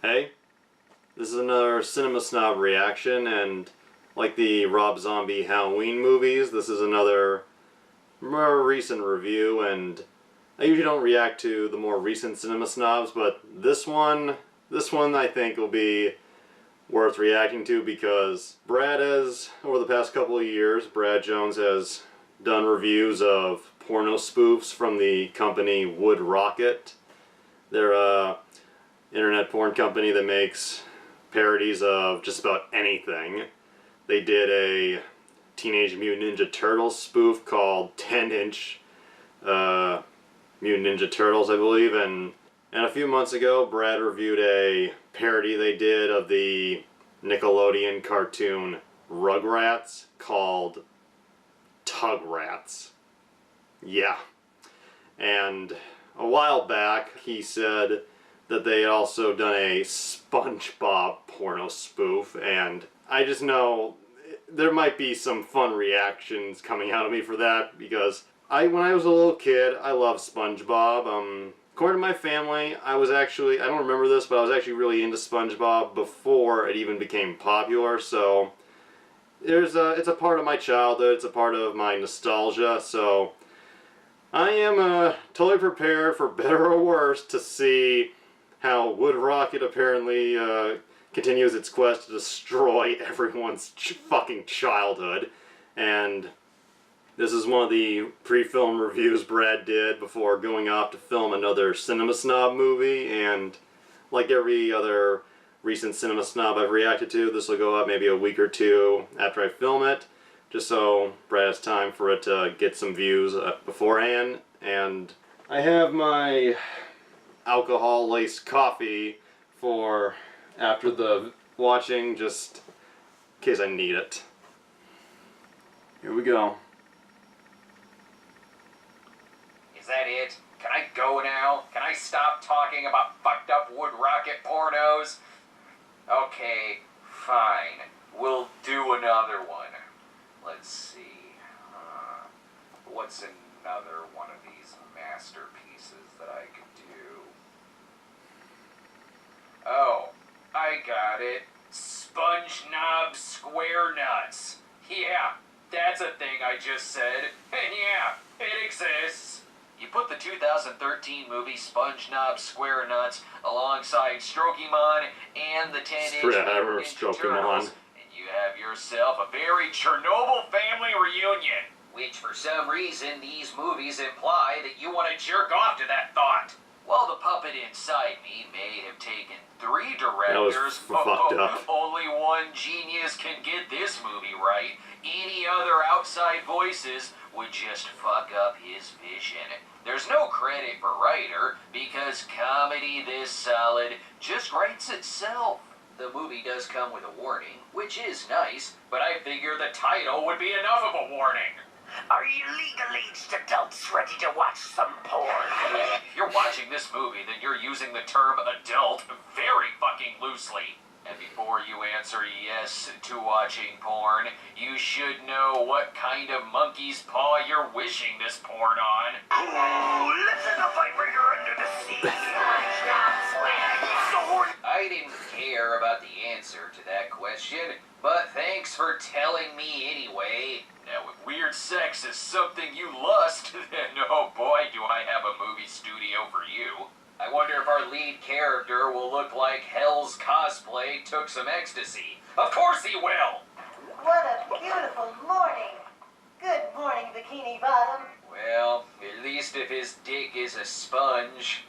Hey, this is another Cinema Snob reaction, and like the Rob Zombie Halloween movies, this is another more recent review, and I usually don't react to the more recent Cinema Snobs, but this one I think will be worth reacting to because Brad has, over the past couple of years, Brad Jones has done reviews of porno spoofs from the company Wood Rocket. They're a internet porn company that makes parodies of just about anything. They did a Teenage Mutant Ninja Turtles spoof called 10-inch Mutant Ninja Turtles, I believe, and a few months ago Brad reviewed a parody they did of the Nickelodeon cartoon Rugrats called Tugrats. Yeah. And a while back he said that they had also done a SpongeBob porno spoof, and I just know there might be some fun reactions coming out of me for that, because when I was a little kid, I loved SpongeBob. According to my family, I don't remember this, but I was actually really into SpongeBob before it even became popular, so it's a part of my childhood, it's a part of my nostalgia, so I am totally prepared, for better or worse, to see how Wood Rocket apparently continues its quest to destroy everyone's fucking childhood. And this is one of the pre-film reviews Brad did before going off to film another Cinema Snob movie, and like every other recent Cinema Snob I've reacted to, this will go up maybe a week or two after I film it, just so Brad has time for it to get some views beforehand. And I have my alcohol-laced coffee for after the watching, just in case I need it. Here we go. Is that it? Can I go now? Can I stop talking about fucked up Wood Rocket pornos? Okay, fine. We'll do another one. Let's see. What's another one of these masterpieces that I could do? Oh, I got it. Spongeknob Squarenuts. Yeah, that's a thing I just said. And yeah, it exists. You put the 2013 movie Spongeknob Squarenuts alongside Strokemon and the 10-inch Ninja Turtles, and you have yourself a very Chernobyl family reunion. Which, for some reason, these movies imply that you want to jerk off to that thought. While the puppet inside me may have taken 3 directors, only one genius can get this movie right. Any other outside voices would just fuck up his vision. There's no credit for writer, because comedy this solid just writes itself. The movie does come with a warning, which is nice, but I figure the title would be enough of a warning. Are you legal-aged adults ready to watch some porn? If you're watching this movie, then you're using the term adult very fucking loosely. And before you answer yes to watching porn, you should know what kind of monkey's paw you're wishing this porn on. Ooh, listen, a vibrator under the sea. I didn't care about the answer to that question, but thanks for telling me anyway. Now, if weird sex is something you lust, then oh boy, do I have a movie studio for you. I wonder if our lead character will look like Hell's Cosplay took some ecstasy. Of course he will! What a beautiful morning. Good morning, Bikini Bottom. Well, at least if his dick is a sponge,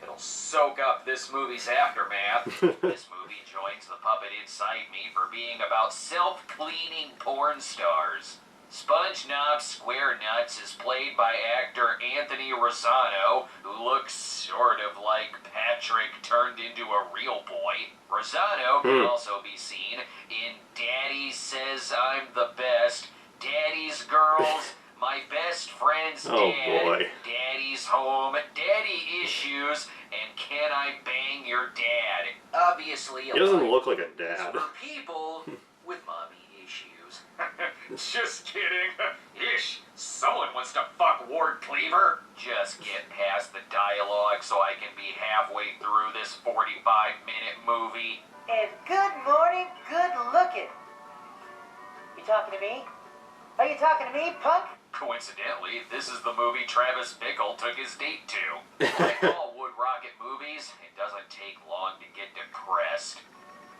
it'll soak up this movie's aftermath. This movie joins the puppet inside me for being about self-cleaning porn stars. Spongeknob Squarenuts is played by actor Anthony Rosano, who looks sort of like Patrick turned into a real boy. Rosano can also be seen in Daddy Says I'm the Best, Daddy's Girls, My Best Friend's Dad, Daddy's Home, Daddy Issues, and Can I Bang Your Dad? Obviously, he doesn't look like a dad. For people with mommy issues. Just kidding. Ish, someone wants to fuck Ward Cleaver. Just get past the dialogue so I can be halfway through this 45-minute movie. And good morning, good looking. You talking to me? Are you talking to me, punk? Coincidentally, this is the movie Travis Bickle took his date to. Like all Wood Rocket movies, it doesn't take long to get depressed.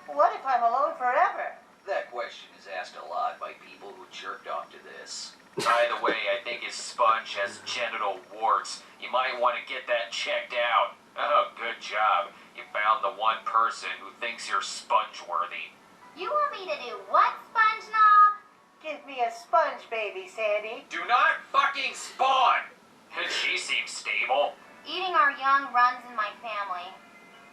What if I'm alone forever? That question is asked a lot by people who jerked off to this. By the way, I think his sponge has genital warts. You might want to get that checked out. Oh, good job. You found the one person who thinks you're sponge-worthy. You want me to do what, Spongeknob? Give me a sponge, baby, Sandy. Do not fucking spawn! And she seems stable. Eating our young runs in my family.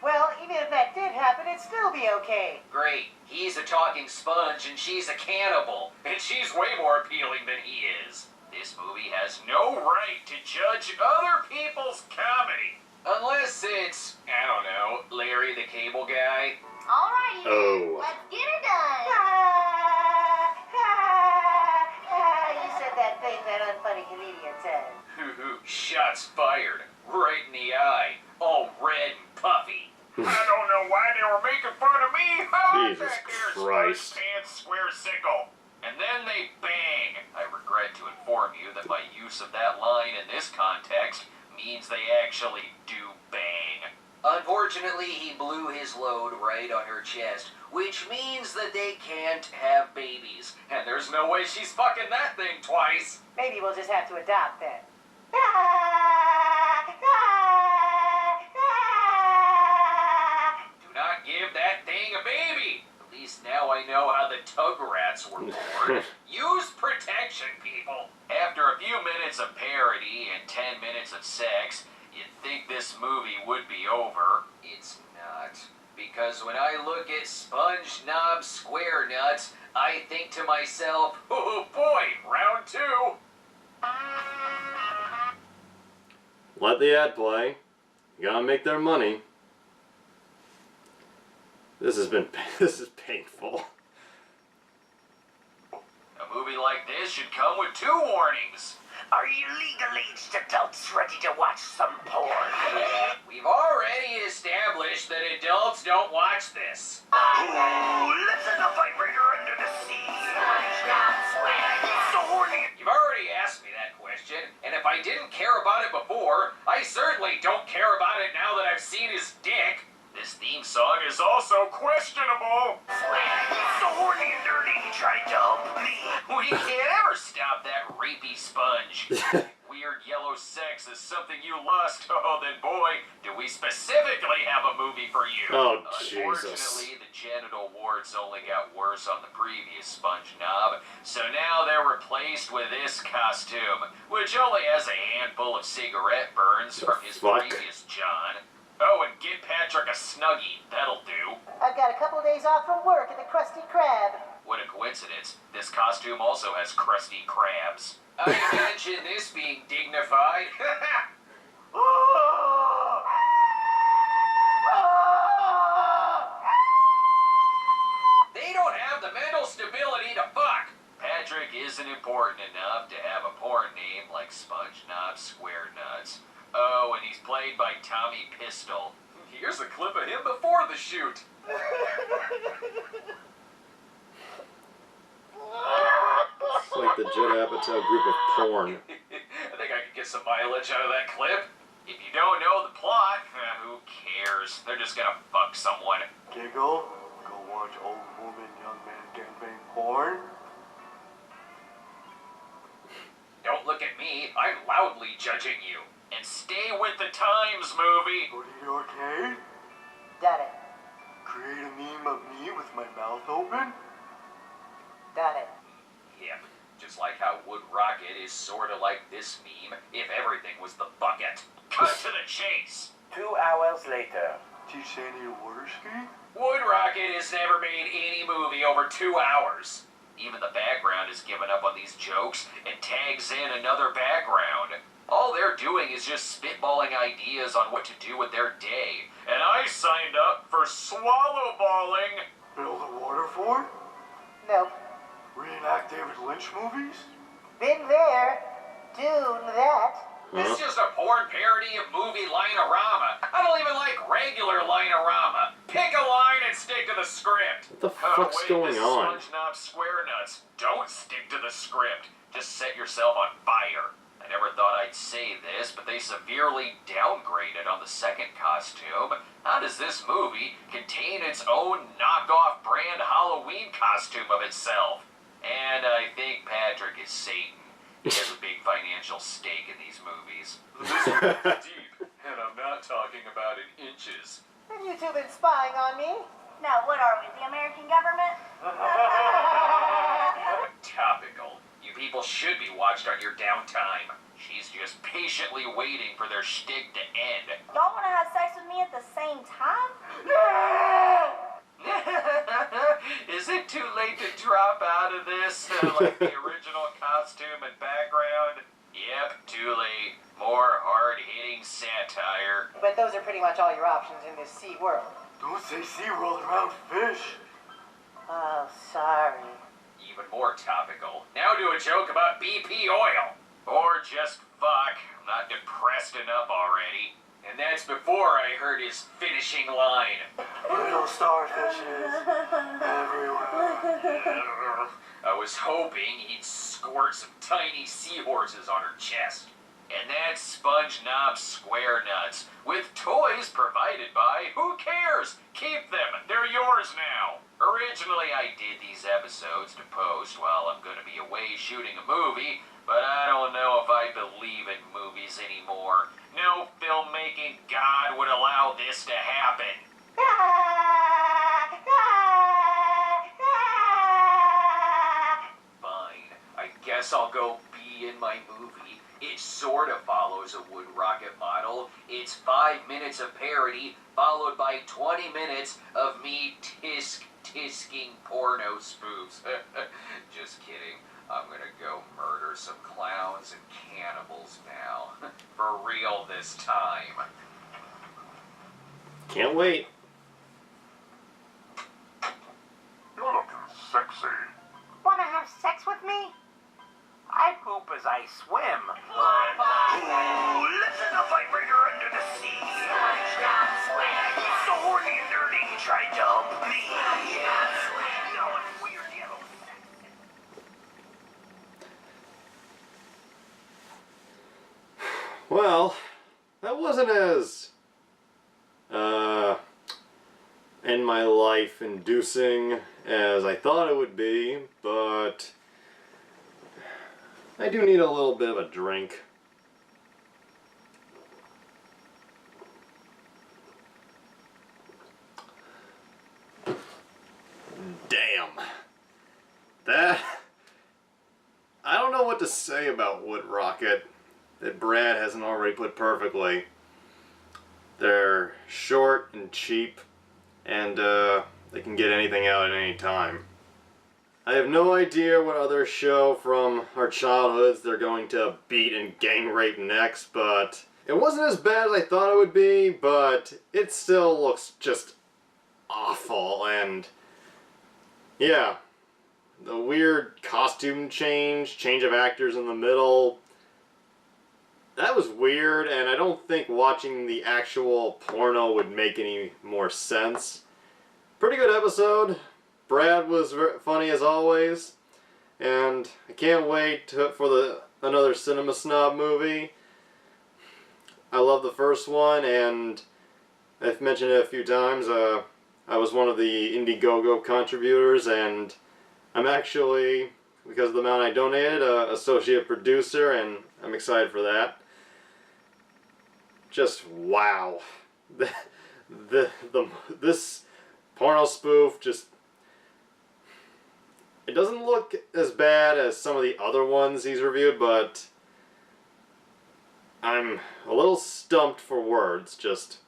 Well, even if that did happen, it'd still be okay. Great. He's a talking sponge and she's a cannibal. And she's way more appealing than he is. This movie has no right to judge other people's comedy. Unless it's, I don't know, Larry the Cable Guy. Alrighty, Oh. let's get it done. You said that thing that unfunny comedian said. Shots fired. Right in the eye. All red and puffy. I don't know why they were making fun of me. Jesus Christ. Pants square sickle. And then they bang. I regret to inform you that my use of that line in this context means they actually do bang. Unfortunately, he blew his load right on her chest, which means that they can't have babies. And there's no way she's fucking that thing twice. Maybe we'll just have to adopt then. Do not give that thing a baby. At least now I know how the Tugrats were born. Use protection, people. After a few minutes of parody and 10 minutes of sex, you'd think this movie would be over. It's not. Because when I look at Spongeknob Squarenuts, I think to myself, oh boy, round 2. Let the ad play. You gotta make their money. This is painful. A movie like this should come with 2 warnings. Are you legal-aged adults ready to watch some porn? We've already established that adults don't watch this. Ooh, listen, the vibrator under the sea. So horny. You've already asked me that question, and if I didn't care about it before, I certainly don't care about it now that I've seen his dick. This theme song is also questionable. So horny and dirty, he tried to hump me. We can't ever stop that rapey sponge. Weird yellow sex is something you lust. Oh, then boy, do we specifically have a movie for you. Oh, Jesus. Unfortunately, the genital warts only got worse on the previous Spongeknob, so now they're replaced with this costume, which only has a handful of cigarette burns from his previous John. Oh, and get Patrick a Snuggie. That'll do. I've got a couple of days off from work at the Krusty Krab. What a coincidence. This costume also has Krusty Krabs. I imagine this being dignified. They don't have the mental stability to fuck. Patrick isn't important enough to have a porn name like Spongeknob Squarenuts. Oh, and he's played by Tommy Pistol. Here's a clip of him before the shoot. It's like the Judd Apatow group of porn. I think I could get some mileage out of that clip. If you don't know the plot, who cares? They're just gonna fuck someone. Giggle, go watch old woman, young man gangbang porn. Don't look at me, I'm loudly judging you. And stay with the times, movie. Go to your arcade, Done it. create a meme of me with my mouth open. Done it. Yep, just like how Wood Rocket is sorta like this meme if everything was the bucket. Cut to the chase. 2 hours later. Teach Sandy to water ski. Wood Rocket has never made any movie over 2 hours. Even the background has given up on these jokes and tags in another background. All they're doing is just spitballing ideas on what to do with their day. And I signed up for swallow balling. Build a water fort. Nope. Reenact David Lynch movies? Been there, done that. It's just a porn parody of movie Line-O-Rama. I don't even like regular Line-O-Rama. Pick a line and stick to the script. What the fuck's going on? Spongeknob Squarenuts. Don't stick to the script. Just set yourself on fire. I never thought I'd say this, but they severely downgraded on the second costume. How does this movie contain its own knockoff brand Halloween costume of itself? And I think Patrick is Satan. He has a big financial stake in these movies. This is deep, and I'm not talking about in inches. Have you two been spying on me? No, what are we, the American government? Topical. You people should be watched on your downtime. She's just patiently waiting for their shtick to end. Y'all want to have sex with me at the same time? Is it too late to drop out of this? Like the original costume and background? Yep, too late. More hard-hitting satire. But those are pretty much all your options in this sea world. Don't say SeaWorld around fish. Oh, sorry. Even more topical. Now do a joke about BP oil. Or just fuck. I'm not depressed enough already. And that's before I heard his finishing line. Little starfishes everywhere. I was hoping he'd squirt some tiny seahorses on her chest. And that's Spongeknob Squarenuts, with toys provided by Who Cares? Keep them, they're yours now. Originally I did these episodes to post while I'm gonna be away shooting a movie, but I don't know if I believe in movies anymore. No filmmaking god would allow this to happen. Fine, I guess I'll go be in my movie. It sort of follows a wood rocket model. It's 5 minutes of parody, followed by 20 minutes of me tisking porno spoofs. Just kidding. I'm gonna go murder some clowns and cannibals now. For real this time. Can't wait. You're looking sexy. Wanna have sex with me? I poop as I swim. Ooh, listen, a vibrator under the sea. So horny and dirty, he tried to hump me. Now it's weird yellow sex. Well, that wasn't as in my life inducing as I thought it would be, but I do need a little bit of a drink. Damn. I don't know what to say about Wood Rocket that Brad hasn't already put perfectly. They're short and cheap, and they can get anything out at any time. I have no idea what other show from our childhoods they're going to beat and gang rape next, but it wasn't as bad as I thought it would be, but it still looks just awful. And yeah, the weird costume change of actors in the middle, that was weird, and I don't think watching the actual porno would make any more sense. Pretty good episode. Brad was funny as always, and I can't wait for another Cinema Snob movie. I love the first one, and I've mentioned it a few times. I was one of the Indiegogo contributors, and I'm actually, because of the amount I donated, associate producer, and I'm excited for that. Just wow. This porno spoof just, it doesn't look as bad as some of the other ones he's reviewed, but I'm a little stumped for words. Just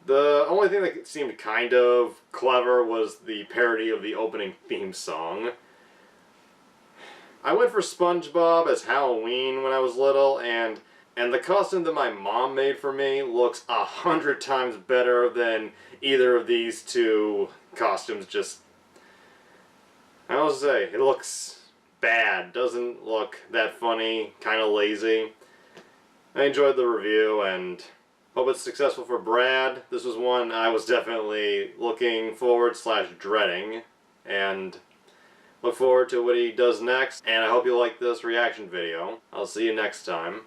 the only thing that seemed kind of clever was the parody of the opening theme song. I went for SpongeBob as Halloween when I was little, and the costume that my mom made for me looks 100 times better than either of these two costumes. Just, I will say, it looks bad. Doesn't look that funny, kind of lazy. I enjoyed the review and hope it's successful for Brad. This was one I was definitely looking forward / dreading, and look forward to what he does next, and I hope you like this reaction video. I'll see you next time.